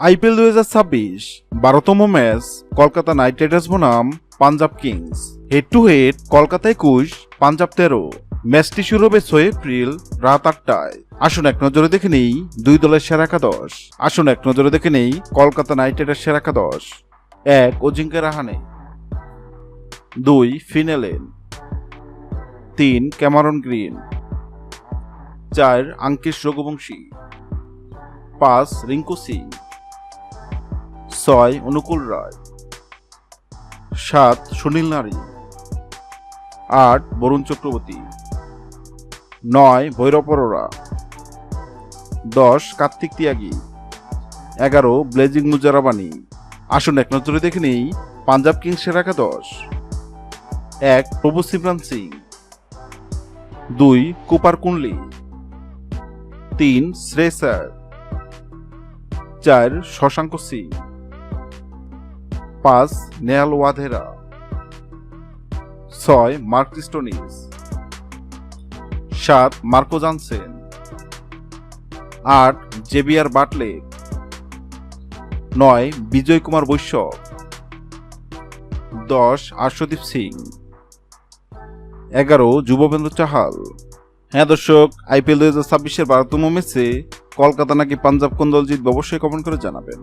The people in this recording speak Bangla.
আইপিএল 2026 12তম ম্যাচ কলকাতা নাইট রাইডার্স বনাম Punjab Kings. Head to head Kolkata 21 Punjab 13। ম্যাচটি শুরু হবে 6 এপ্রিল রাত 8টায়। আসুন এক নজরে দেখে নেই দুই দলের সেরা একাদশ। কলকাতা নাইট রাইডার্স সেরা একাদশ। 1 অজিঙ্ক্য রাহানে, 2 ফিন এলেন, 3 ক্যামেরন গ্রিন, 4 আঙ্কিশ রঘুবংশী, 5 রিঙ্কু সিং, 6 অনুকূল রায়, 7 সুনীল নারী, 8 বরুণ চক্রবর্তী, 9 ভৈরব অরোরা, 10 কার্তিক তিয়াগী, 11 ব্লেজিং মুজারাবানি। আসুন এক নজরে দেখে নেই পাঞ্জাব কিংস সেরা একাদশ। 1 Prabhsimran Singh, 2 Cooper Connolly, 3 Shreyas Iyer, 4 Shashank Singh, 5 Nehal Wadhera, 6 Mark Stoinis, 7 Marco Jansen, 8 Xavier Bartlett, 9 Vijay Kumar বৈশ্যব, 10 আর্শদীপ সিং, 11 যুববেন্দ্র চাহাল। হ্যাঁ দর্শক, আইপিএল 2026-এর 12তম ম্যাচে কলকাতা নাকি পাঞ্জাব কোন দল জিতবে অবশ্যই কমেন্ট করে জানাবেন।